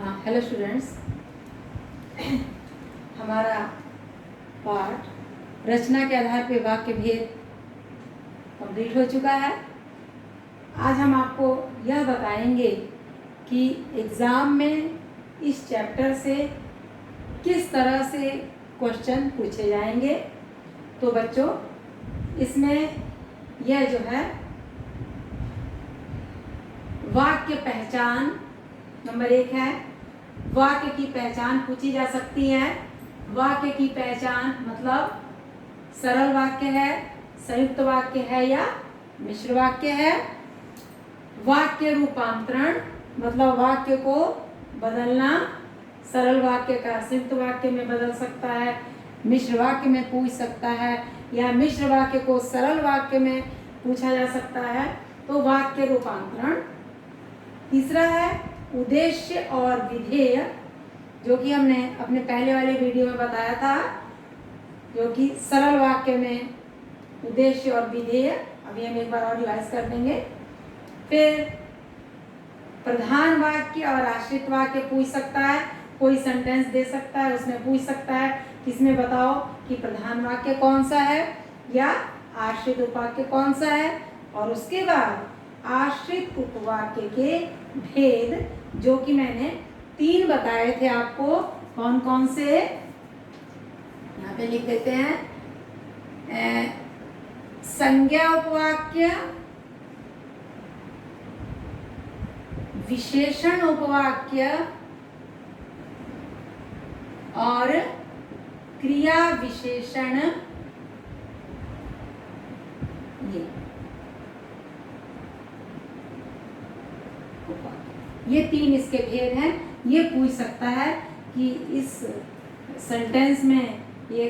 Hello students, हमारा पाठ रचना के आधार पर वाक्य भेद कंप्लीट हो चुका है। आज हम आपको यह बताएंगे कि एग्ज़ाम में इस चैप्टर से किस तरह से क्वेश्चन पूछे जाएंगे। तो बच्चों, इसमें यह जो है वाक्य पहचान नंबर 1 है। वाक्य की पहचान पूछी जा सकती है। वाक्य की पहचान मतलब सरल वाक्य है, संयुक्त वाक्य है या मिश्र वाक्य है। वाक्य रूपांतरण मतलब वाक्य को बदलना, सरल वाक्य का संयुक्त वाक्य में बदल सकता है, मिश्र वाक्य में पूछ सकता है या मिश्र वाक्य को सरल वाक्य में पूछा जा सकता है। तो वाक्य रूपांतरण। तीसरा है उद्देश्य और विधेय, जो कि हमने अपने पहले वाले वीडियो में बताया था, जो कि सरल वाक्य में उद्देश्य और विधेय। अभी हम एक बार और रिवाइज कर देंगे। फिर प्रधान वाक्य और आश्रित वाक्य पूछ सकता है, कोई सेंटेंस दे सकता है, उसमें पूछ सकता है कि इसमें बताओ कि प्रधान वाक्य कौन सा है या आश्रित उपवाक्य कौन सा है। और उसके बाद आश्रित उपवाक्य के भेद, जो कि मैंने 3 बताए थे आपको। कौन कौन से, यहाँ पे लिख देते हैं। संज्ञा उपवाक्य, विशेषण उपवाक्य और क्रिया विशेषण। ये 3 इसके भेद हैं। ये पूछ सकता है कि इस सेंटेंस में ये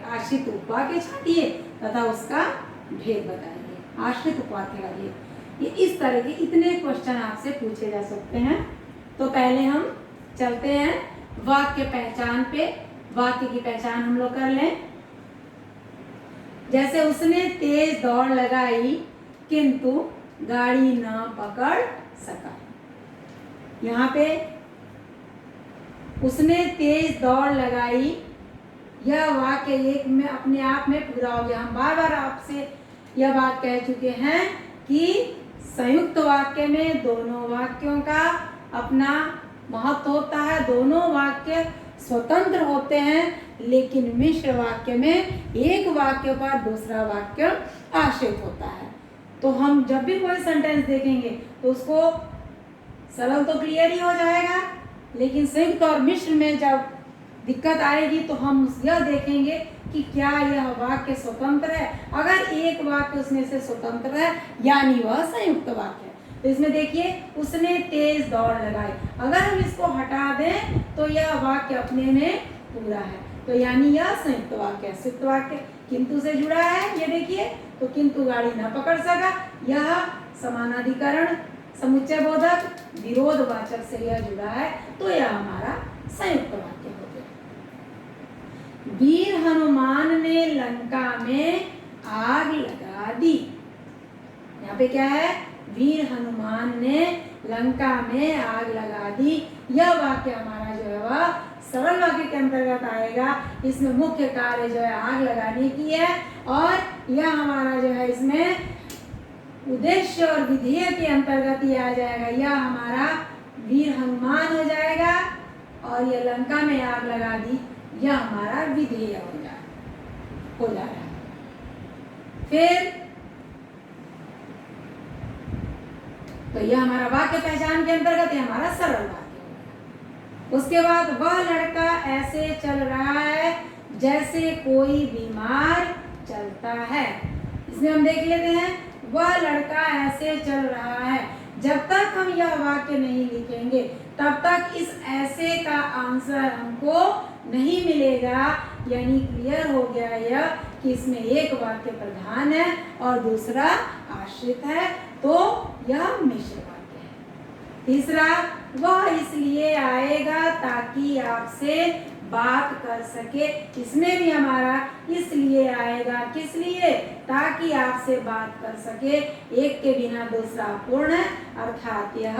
आश्रित उपवाक्य छाटिए तथा उसका भेद बताइए। आश्रित उपवाक्य का भेद, ये इस तरह के इतने क्वेश्चन आपसे पूछे जा सकते हैं। तो पहले हम चलते हैं वाक्य पहचान पे। वाक्य की पहचान हम लोग कर लें। जैसे उसने तेज दौड़ लगाई किंतु गाड़ी न पकड़ सका। यहाँ पे उसने तेज दौड़ लगाई, यह वाक्य एक में अपने आप में पूरा हो गया। हम बार बार आपसे यह बात कह चुके हैं कि संयुक्त वाक्य में दोनों वाक्यों का अपना महत्व होता है, दोनों वाक्य स्वतंत्र होते हैं, लेकिन मिश्र वाक्य में एक वाक्य पर दूसरा वाक्य आश्रित होता है। तो हम जब भी कोई सेंटेंस देखेंगे तो उसको सरल तो क्लियर ही हो जाएगा, लेकिन संयुक्त और मिश्र में जब दिक्कत आएगी तो हम यह देखेंगे कि क्या यह वाक्य स्वतंत्र है। अगर एक वाक्य उसमें से स्वतंत्र है यानी वह संयुक्त वाक्य है। तो इसमें देखिए, उसने तेज दौड़ लगाई, अगर हम इसको हटा दें तो यह वाक्य अपने में पूरा है, तो यानी यह संयुक्त वाक्य है। संयुक्त वाक्य किंतु से जुड़ा है, ये देखिए, तो किंतु गाड़ी न पकड़ सका, यह समानाधिकरण समुच्चय बोधक विरोधवाचक से यह जुड़ा है, तो यह हमारा संयुक्त वाक्य हो गया। वीर हनुमान ने लंका में आग लगा दी। यहाँ पे क्या है? वीर हनुमान ने लंका में आग लगा दी। यह वाक्य हमारा जो है वह सरल वाक्य के अंतर्गत आएगा। इसमें मुख्य कार्य जो है आग लगाने की है, और यह हमारा जो है इसमें उद्देश्य और विधेय के अंतर्गत ही आ जाएगा। यह हमारा वीर हनुमान हो जाएगा, और यह लंका में आग लगा दी, यह हमारा विधेय हो जा रहा है। फिर तो यह हमारा वाक्य पहचान के अंतर्गत यह हमारा सरल वाक्य होगा। उसके बाद वह लड़का ऐसे चल रहा है जैसे कोई बीमार चलता है। इसमें हम देख लेते हैं, वह लड़का ऐसे चल रहा है। जब तक हम यह वाक्य नहीं लिखेंगे तब तक इस ऐसे का आंसर हमको नहीं मिलेगा। यानी क्लियर हो गया यह कि इसमें एक वाक्य प्रधान है और दूसरा आश्रित है, तो यह मिश्र वाक्य है। तीसरा, वह इसलिए आएगा ताकि आपसे बात कर सके। इसमें भी हमारा इसलिए आएगा, किस लिए? ताकि आपसे बात कर सके। एक के बिना दूसरा पूर्ण है, अर्थात यह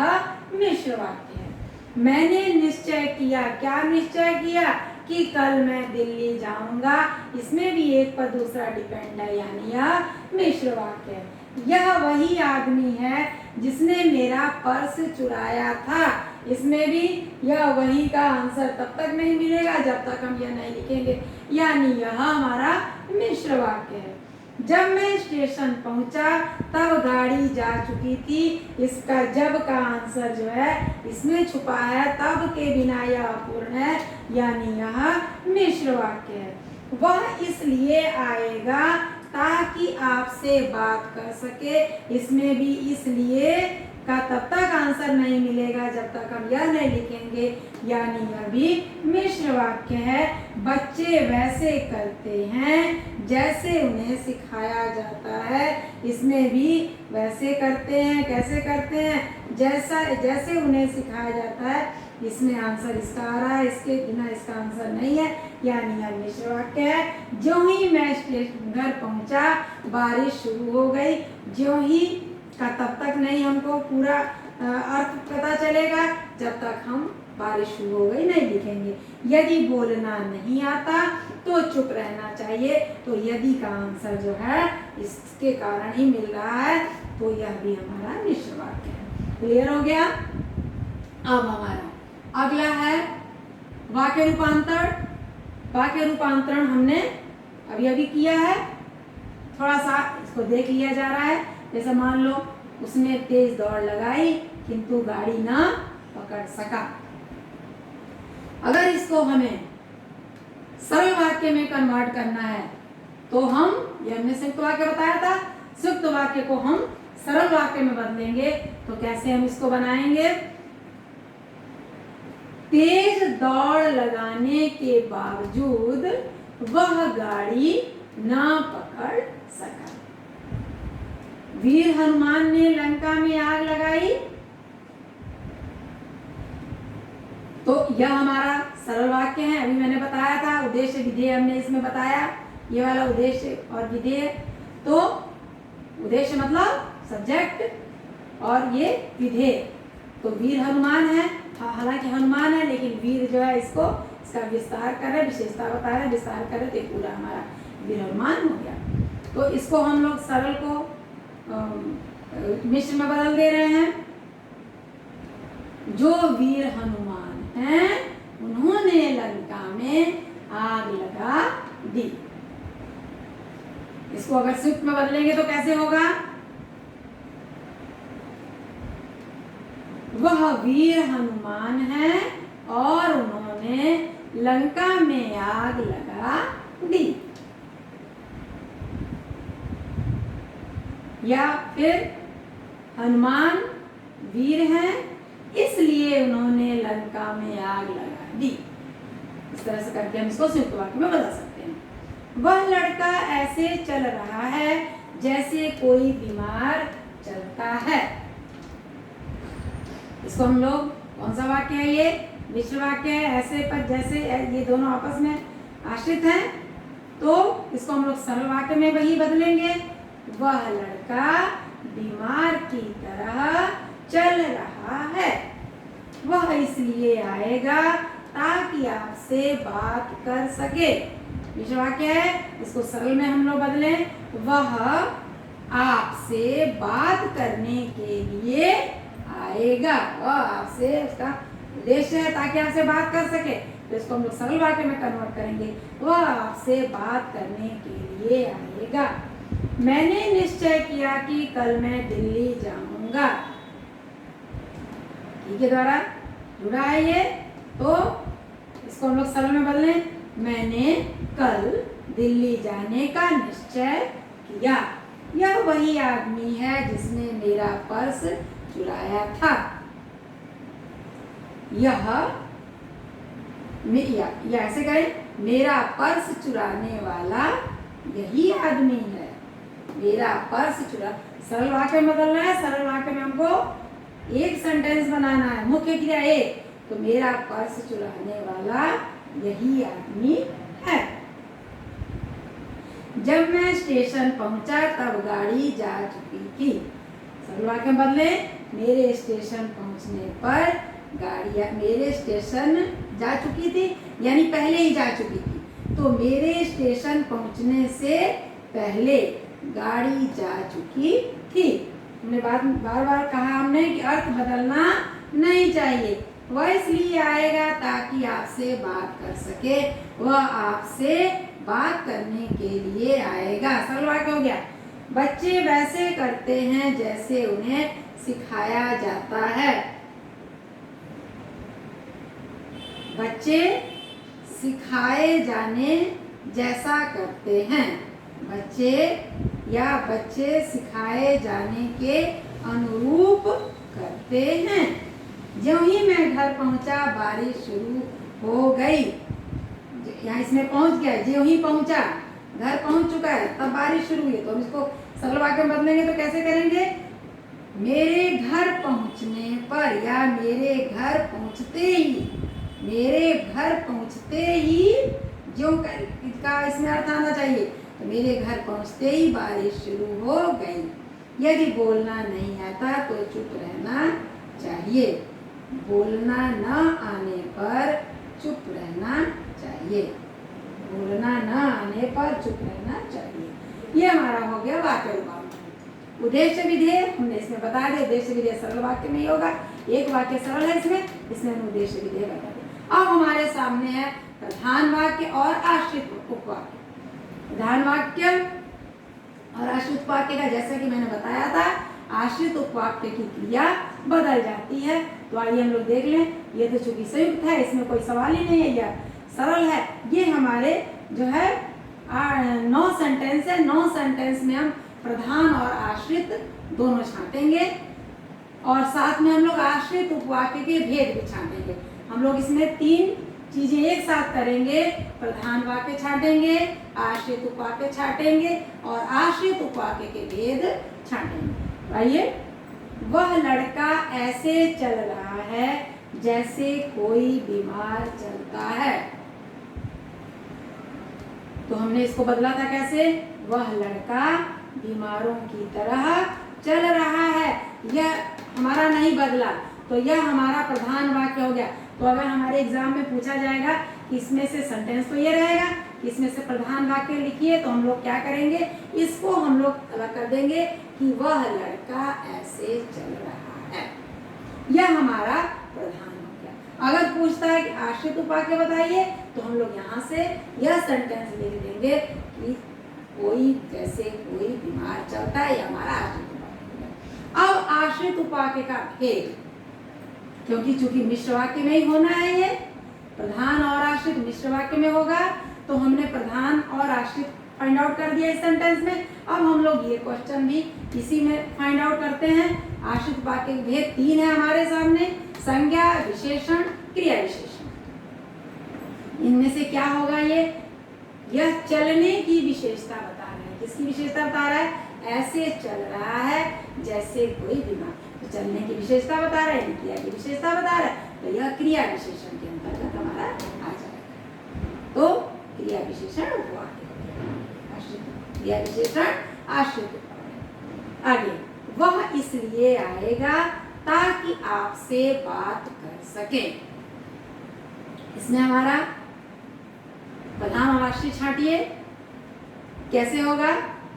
मिश्र वाक्य है। मैंने निश्चय किया, क्या निश्चय किया कि कल मैं दिल्ली जाऊंगा। इसमें भी एक पर दूसरा डिपेंड है, यानी यह मिश्र वाक्य है। यह वही आदमी है जिसने मेरा पर्स चुराया था। इसमें भी यह वही का आंसर तब तक नहीं मिलेगा जब तक हम यह नहीं लिखेंगे, यानी यह हमारा मिश्र वाक्य है। जब मैं स्टेशन पहुंचा तब गाड़ी जा चुकी थी। इसका जब का आंसर जो है इसमें छुपा है, तब के बिना यह अपूर्ण है, यानी यह मिश्र वाक्य है। वह इसलिए आएगा ताकि आपसे बात कर सके। इसमें भी इसलिए का तब तक आंसर नहीं मिलेगा जब तक हम यह नहीं लिखेंगे, यानी यह भी मिश्र वाक्य है। बच्चे वैसे करते हैं जैसे उन्हें सिखाया जाता है। इसमें भी वैसे करते हैं, कैसे करते हैं, जैसे उन्हें सिखाया जाता है। इसमें आंसर इसका आ रहा है, इसके बिना इसका आंसर नहीं है, यानी यह मिश्र वाक्य है। ज्यों ही मैं स्टेशन घर पहुंचा बारिश शुरू हो गई। ज्यों ही का तब तक नहीं हमको पूरा अर्थ पता चलेगा जब तक हम बारिश शुरू हो गई नहीं लिखेंगे। यदि बोलना नहीं आता तो चुप रहना चाहिए। तो यदि का आंसर जो है इसके कारण ही मिल रहा है, तो यह भी हमारा मिश्र वाक्य है। क्लियर हो गया। अब हमारा अगला है वाक्य रूपांतरण। वाक्य रूपांतरण हमने अभी किया है, थोड़ा सा इसको देख लिया जा रहा है। जैसे मान लो उसने तेज दौड़ लगाई किंतु गाड़ी ना पकड़ सका। अगर इसको हमें सरल वाक्य में कन्वर्ट करना है तो हम, ये हमने संयुक्त वाक्य बताया था, संयुक्त वाक्य को हम सरल वाक्य में बदलेंगे। तो कैसे हम इसको बनाएंगे? तेज दौड़ लगाने के बावजूद वह गाड़ी ना पकड़ सका। वीर हनुमान ने लंका में आग लगाई। तो यह हमारा सरल वाक्य है। अभी मैंने बताया था उद्देश्य विधेय हमने इसमें बताया, ये वाला उद्देश्य और विधेय। तो उद्देश्य मतलब सब्जेक्ट और ये विधेय। तो वीर हनुमान है, हालांकि हनुमान है लेकिन वीर जो है इसको इसका विस्तार कर रहे, विशेषता बता रहे, विस्तार कर रहे, तो पूरा हमारा वीर हनुमान हो गया। तो इसको हम लोग सरल को मिश्र में बदल दे रहे हैं। जो वीर हनुमान हैं उन्होंने लंका में आग लगा दी। इसको अगर संयुक्त में बदलेंगे तो कैसे होगा? वह वीर हनुमान है और उन्होंने लंका में आग लगा दी। या फिर हनुमान वीर हैं इसलिए उन्होंने लंका में आग लगा दी। इस तरह से करके हम इसको संयुक्त वाक्य में बदल सकते हैं। वह लड़का ऐसे चल रहा है जैसे कोई बीमार चलता है। इसको हम लोग, कौन सा वाक्य है ये? मिश्र वाक्य है। ऐसे पर जैसे, ये दोनों आपस में आश्रित हैं, तो इसको हम लोग सरल वाक्य में वही बदलेंगे। वह लड़का बीमार की तरह चल रहा है। वह इसलिए आएगा ताकि आपसे बात कर सके। मिश्र वाक्य है, इसको सरल में हम लोग बदलें। वह आपसे बात करने के लिए आएगा। वह आपसे, उसका उद्देश्य है ताकि आपसे बात कर सके, तो इसको हम लोग सरल वाक्य में कन्वर्ट करेंगे। वह आपसे बात करने के लिए आएगा। मैंने निश्चय किया कि कल मैं दिल्ली जाऊंगा। के द्वारा जुड़ा है ये, तो इसको हम लोग सरल में बदलें। मैंने कल दिल्ली जाने का निश्चय किया। यह वही आदमी है जिसने मेरा पर्स चुराया था। यह ऐसे करें, मेरा पर्स चुराने वाला यही आदमी है। मेरा पर्स चुरा, सरल वाक्य में बदलना है। सरल वाक्य में हमको एक सेंटेंस बनाना है, मुख्य क्रिया एक। तो मेरा पर्स चुराने वाला यही आदमी है। जब मैं स्टेशन पहुंचा तब गाड़ी जा चुकी थी। सरल वाक्य बदले, मेरे स्टेशन पहुंचने पर गाड़ी मेरे स्टेशन जा चुकी थी, यानी पहले ही जा चुकी थी। तो मेरे स्टेशन पहुंचने से पहले गाड़ी जा चुकी थी। हमने बार बार कहा हमने कि अर्थ बदलना नहीं चाहिए। वह इसलिए आएगा ताकि आपसे बात कर सके, वह आपसे बात करने के लिए आएगा। सरल वाक्य हो गया। बच्चे वैसे करते हैं जैसे उन्हें सिखाया जाता है। बच्चे सिखाए जाने जैसा करते हैं। बच्चे सिखाए जाने के अनुरूप करते हैं। ज्यों ही मैं घर पहुंचा बारिश शुरू हो गई। यहाँ इसमें पहुंच गया, ज्यों ही पहुंचा, घर पहुंच चुका है, तब बारिश शुरू हुई। तो हम इसको सरल वाक्य में बदलेंगे तो कैसे करेंगे? मेरे घर पहुंचने पर या मेरे घर पहुंचते ही ज्यों का इसमें अर्थ आना चाहिए। तो मेरे घर पहुंचते ही बारिश शुरू हो गई। यदि बोलना नहीं आता तो चुप रहना चाहिए। बोलना न आने पर चुप रहना चाहिए। बोलना न आने पर चुप रहना चाहिए। ये हमारा हो गया वाक्य रूपांतर। उद्देश्य विधेय हमने इसमें बता दिया। उद्देश्य विधेय सरल वाक्य में ही होगा। एक वाक्य सरल है, इसमें हमने उद्देश्य विधेय बता दिया। अब हमारे सामने है प्रधान वाक्य और आश्रित उपवाक्य। प्रधान वाक्य और आश्रित उपवाक्य का जैसा कि मैंने बताया था, आश्रित उपवाक्य की क्रिया बदल जाती है। तो आइए हम लोग देख लें। ये तो चूंकि संयुक्त है, इसमें कोई सवाल ही नहीं है, यह सरल है। ये हमारे जो है 9 सेंटेंस है। 9 सेंटेंस में हम प्रधान और आश्रित दोनों छांटेंगे और साथ में हम लोग आश्रित उपवाक्य के भेद भी छांटेंगे। हम लोग इसमें 3 चीजें एक साथ करेंगे। प्रधान वाक्य छांटेंगे, आश्रित उपवाक्य छांटेंगे और आश्रित उपवाक्य के भेद छांटेंगे। आइए। वह लड़का ऐसे चल रहा है जैसे कोई बीमार चलता है। तो हमने इसको बदला था कैसे? वह लड़का बीमारों की तरह चल रहा है। यह हमारा नहीं बदला, तो यह हमारा प्रधान वाक्य हो गया। तो अगर हमारे एग्जाम में पूछा जाएगा कि इसमें से सेंटेंस तो ये रहेगा, इसमें से प्रधान वाक्य लिखिए, तो हम लोग क्या करेंगे? इसको हम लोग अलग कर देंगे कि वह लड़का ऐसे चल रहा है। यह हमारा प्रधान वाक्य। अगर पूछता है कि आश्रित उपवाक्य बताइए, तो हम लोग यहाँ से यह सेंटेंस लिख देंगे कि कोई जैसे कोई बीमार चलता है, यह हमारा आश्रित उपवाक्य। अब आश्रित उपवाक्य का भेद, क्योंकि चूंकि मिश्र वाक्य में ही होना है, ये प्रधान और आश्रित मिश्र वाक्य में होगा, तो हमने प्रधान और आश्रित फाइंड आउट कर दिया इस सेंटेंस में। अब हम लोग ये क्वेश्चन भी इसी में फाइंड आउट करते हैं। आश्रित वाक्य के भेद 3 है हमारे सामने: संज्ञा, विशेषण, क्रिया विशेषण। इनमें से क्या होगा? यह चलने की विशेषता बता रहा है। किसकी विशेषता बता रहा है? ऐसे चल रहा है जैसे कोई बीमार। तो चलने की विशेषता बता रहा है, क्रिया की विशेषता बता रहा है, तो यह क्रिया विशेषण के अंतर्गत हमारा आ जाएगा। तो क्रिया विशेषण उपवाक्य, क्रिया विशेषण आश्रित उपवाक्य। आगे, वह इसलिए आएगा ताकि आपसे बात कर सके। इसमें हमारा प्रधान और आश्रित छांटिए। कैसे होगा?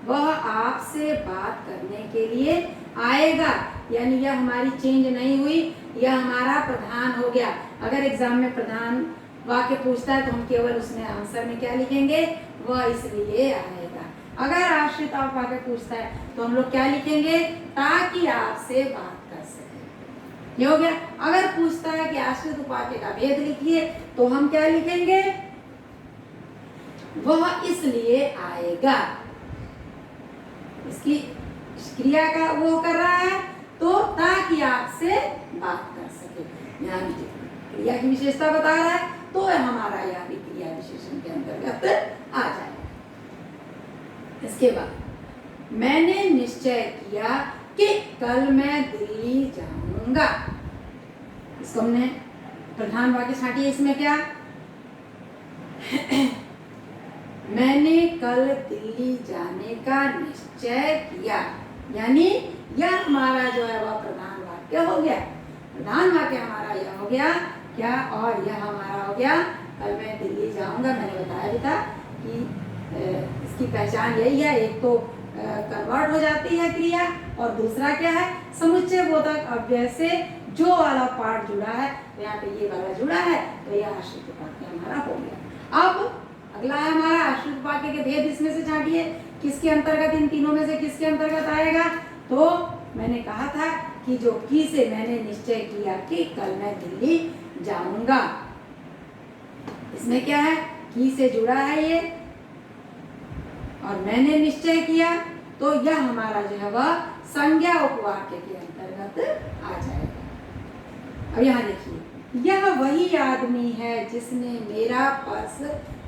वह आपसे बात करने के लिए आएगा, यानी यह हमारी चेंज नहीं हुई, यह हमारा प्रधान हो गया। अगर एग्जाम में प्रधान वाक्य पूछता है तो हम केवल उसमें आंसर में क्या लिखेंगे? वह इसलिए आएगा। अगर आश्रित वाक्य पूछता है तो हम लोग क्या लिखेंगे? ताकि आपसे बात कर सके। ये हो गया। अगर पूछता है कि आश्रित उपवाक्य का भेद लिखिए, तो हम क्या लिखेंगे? वह इसलिए आएगा। इसकी क्रिया का वो कर रहा है, तो ताकि आपसे बात कर सके। यहाँ भी क्रिया की विशेषता बता रहा है, तो हमारा यहाँ भी क्रिया विशेषण के अंतर्गत आ जाएगा। इसके बाद, मैंने निश्चय किया कि कल मैं दिल्ली जाऊंगा। इसको हमने प्रधान वाक्य छांटिए। इसमें क्या? मैंने कल दिल्ली जाने का निश्चय किया, यानी यह हमारा जो है वह प्रधान वाक्य हो गया। प्रधान वाक्य हमारा यह हो गया गया क्या, और यह हमारा हो गया कल मैं दिल्ली जाऊंगा। मैंने बताया भी था कि इसकी पहचान यही है, एक तो कन्वर्ट हो जाती है क्रिया और दूसरा क्या है समुच्चय बोधक अव्यय से जो वाला पार्ट जुड़ा है, तो यहाँ पे ये वाला जुड़ा है, तो यह आश्रित वाक्य हमारा हो गया। अब अगला है हमारा आश्रित वाक्य के भेद। इसमें से छांटिए किसके अंतर्गत, इन तीनों में से किसके अंतर्गत आएगा। तो मैंने कहा था कि जो की से मैंने निश्चय किया कि कल मैं दिल्ली जाऊंगा, इसमें क्या है की से जुड़ा है ये, और मैंने निश्चय किया, तो यह हमारा जो है वह संज्ञा उपवाक्य के अंतर्गत आ जाएगा। अब यहाँ देखिए, यह वही आदमी है जिसने मेरा पर्स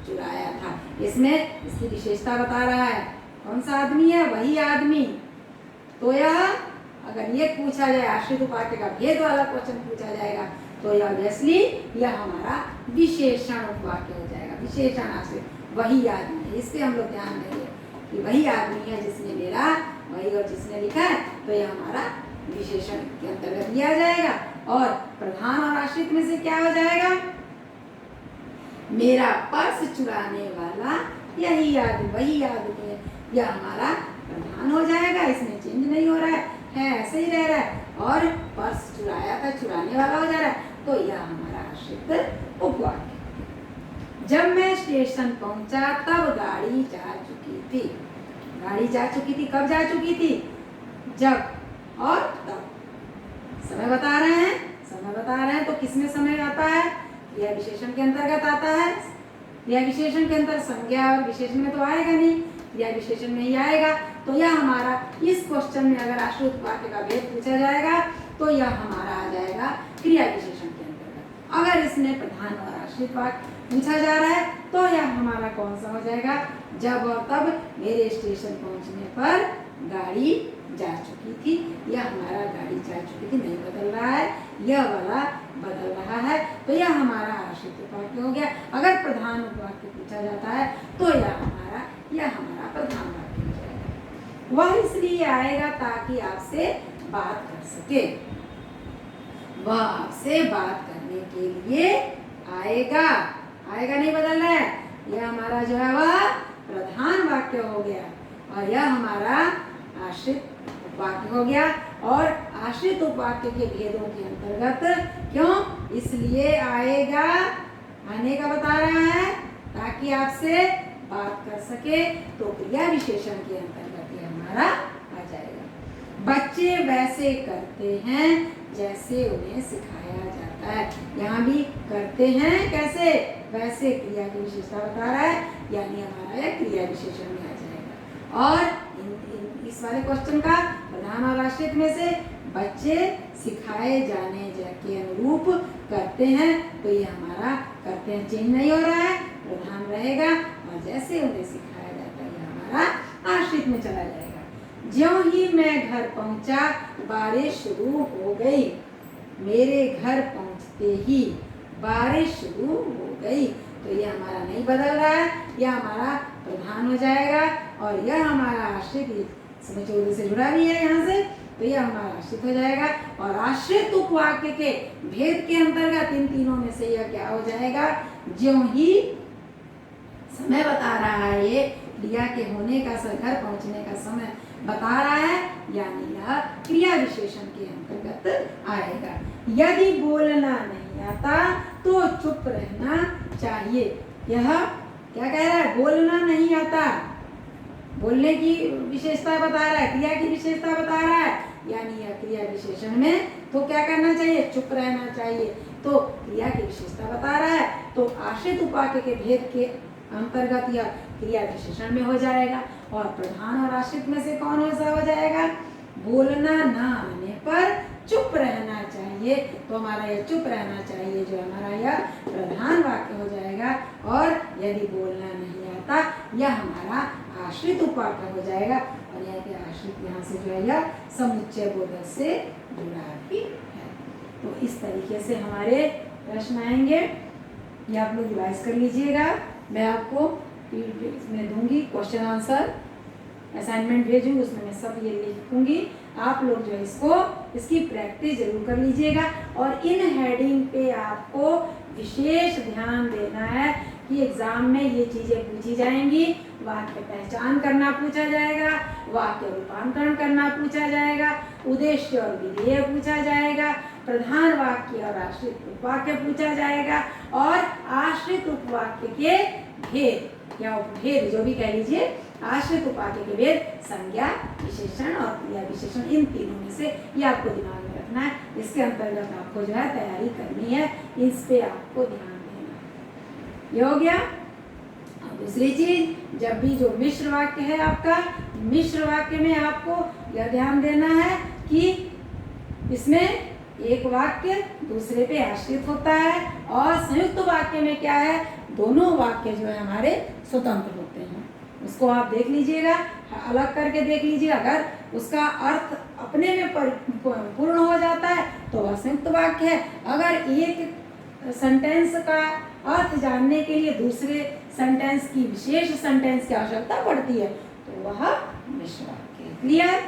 चुराया था। इसमें इसकी विशेषता बता रहा है, कौन सा आदमी है, वही आदमी। तो यह अगर ये पूछा जाए आश्रित उपवाक्य का भेद वाला क्वेश्चन पूछा जाएगा, तो यह ऑब्वियसली यह हमारा विशेषण उपवाक्य हो जाएगा। विशेषण आश्रित, वही आदमी है, इस पे हम लोग ध्यान देंगे कि वही आदमी है जिसने मेरा, वही और जिसने लिखा है, तो यह हमारा विशेषण के अंतर्गत दिया जाएगा। और प्रधान और आश्रित में से क्या हो जाएगा, मेरा पर्स चुराने वाला यही आदमी, वही आदमी है, यह हमारा प्रधान हो जाएगा। इसमें चेंज नहीं हो रहा है ऐसे ही रह रहा है, और पर्स चुराया था चुराने वाला हो जा रहा है, तो यह हमारा आश्रित उपवाक्य। जब मैं स्टेशन पहुंचा तब गाड़ी जा चुकी थी। गाड़ी जा चुकी थी, कब जा चुकी थी, जब और तब। समय बता रहे हैं, समय बता रहे हैं, तो किसमें समय आता है, क्रिया विशेषण के अंतर्गत आता है। क्रिया विशेषण के अंतर संज्ञा और विशेषण में तो आएगा नहीं, क्रिया विशेषण में ही आएगा। तो यह हमारा इस क्वेश्चन में अगर आश्रित वाक्य का भेद पूछा जाएगा, तो यह हमारा आ जाएगा क्रिया विशेषण के अंतर्गत। अगर इसमें प्रधान और आश्रित वाक्य पूछा जा रहा है, तो यह हमारा कौन सा हो जाएगा, जब और तब मेरे स्टेशन पहुंचने पर गाड़ी जा चुकी थी। यह हमारा गाड़ी जा चुकी थी नहीं बदल रहा है, यह वाला बदल रहा है, तो यह हमारा आश्रित वाक्य हो गया। अगर प्रधान वाक्य पूछा जाता है, तो यह हमारा प्रधान वाक्य हो जाएगा। वह इसलिए आएगा ताकि आपसे बात कर सके, वह आपसे बात करने के लिए आएगा। आएगा नहीं बदल रहा है, यह हमारा जो है वह प्रधान वाक्य हो गया, और यह हमारा आश्रित उपवाक्य हो गया। और आश्रित उपवाक्य के भेदों के अंतर्गत क्यों, इसलिए आएगा, आने का बता रहा है, ताकि आपसे बात कर सके, तो क्रिया विशेषण के अंतर्गत ये हमारा आ जाएगा। बच्चे वैसे करते हैं जैसे उन्हें सिखाया जाता है। यहाँ भी करते हैं कैसे, वैसे क्रिया की विशेषता बता रहा है, यानी हमारा यह क्रिया विशेषण में आ जाएगा। और इस वाले क्वेश्चन का प्रधान और आश्रित में से बच्चे सिखाए जाने के अनुरूप करते हैं, तो ये हमारा करते हैं चेंज नहीं हो रहा है, प्रधान रहेगा, और जैसे उन्हें सिखाया जाता है ये हमारा आश्रित में चला जाएगा। ज्यों ही मैं घर पहुंचा बारिश शुरू हो गई। मेरे घर पहुंचते ही बारिश शुरू हो गई, तो ये हमारा नहीं बदल रहा है, यह हमारा प्रधान हो जाएगा। और यह हमारा आश्रित समय 14 से जुड़ा भी है यहाँ से, तो यह हमारा आश्रित हो जाएगा। और आश्रित उपवाक्य के भेद के अंतर्गत इन तीनों में से यह क्या हो जाएगा, ज्यों ही समय बता रहा है, ये क्रिया के होने का, घर पहुंचने का समय बता रहा है, यानी यह क्रिया विशेषण के अंतर्गत आएगा। यदि बोलना नहीं आता तो चुप रहना चाहिए। यह क्या कह रहा है, बोलना नहीं आता, बोलने की विशेषता बता रहा है, क्रिया की विशेषता बता रहा है, यानी यह क्रिया विशेषण में तो क्या करना चाहिए, चुप रहना चाहिए, तो क्रिया की विशेषता बता रहा है। तो आश्रित उपवाक्य के भेद के अंतर्गत यह क्रिया विशेषण में हो जाएगा। और प्रधान और आश्रित में से कौन सा हो जाएगा, बोलना ना आने पर चुप रहना चाहिए, तो हमारा यह चुप रहना चाहिए जो हमारा यह प्रधान वाक्य हो जाएगा। और यदि बोलना नहीं आता, यह हमारा आश्रित उपवाक्य हो जाएगा। और यह के आश्रित यहाँ से जो है यह समुच्चय बोधक से जुड़ा भी है। तो इस तरीके से हमारे प्रश्न आएंगे, ये आप लोग रिवाइज कर लीजिएगा। मैं आपको इसमें दूंगी क्वेश्चन आंसर, असाइनमेंट भेजूंगी, उसमें मैं सब ये लिखूंगी। आप लोग जो है इसको इसकी प्रैक्टिस जरूर कर लीजिएगा। और इन हेडिंग पे आपको विशेष ध्यान देना है कि एग्जाम में ये चीजें पूछी जाएंगी। वाक्य पहचान करना पूछा जाएगा, वाक्य रूपांतरण करना पूछा जाएगा, उद्देश्य और विधेय पूछा जाएगा, प्रधान वाक्य और आश्रित उपवाक्य पूछा जाएगा, और आश्रित उपवाक्य के भेद या उपभेद जो भी कह लीजिए, आश्रित उपवाक्य के भेद, संज्ञा, विशेषण और क्रिया विशेषण, इन तीनों में से ये आपको दिमाग में रखना है। इसके अंतर्गत आपको जो है तैयारी करनी है, इस पे आपको ध्यान देना है। ये हो गया। और दूसरी चीज, जब भी जो मिश्र वाक्य है आपका, मिश्र वाक्य में आपको यह ध्यान देना है कि इसमें एक वाक्य दूसरे पे आश्रित होता है, और संयुक्त वाक्य में क्या है, दोनों वाक्य जो है हमारे स्वतंत्र होते हैं। उसको आप देख लीजिएगा, अलग करके देख लीजिए। अगर उसका अर्थ अपने में पूर्ण हो जाता है तो वह संयुक्त वाक्य है। अगर एक सेंटेंस का अर्थ जानने के लिए दूसरे सेंटेंस की, विशेष सेंटेंस की आवश्यकता पड़ती है तो वह मिश्र वाक्य है। क्लियर?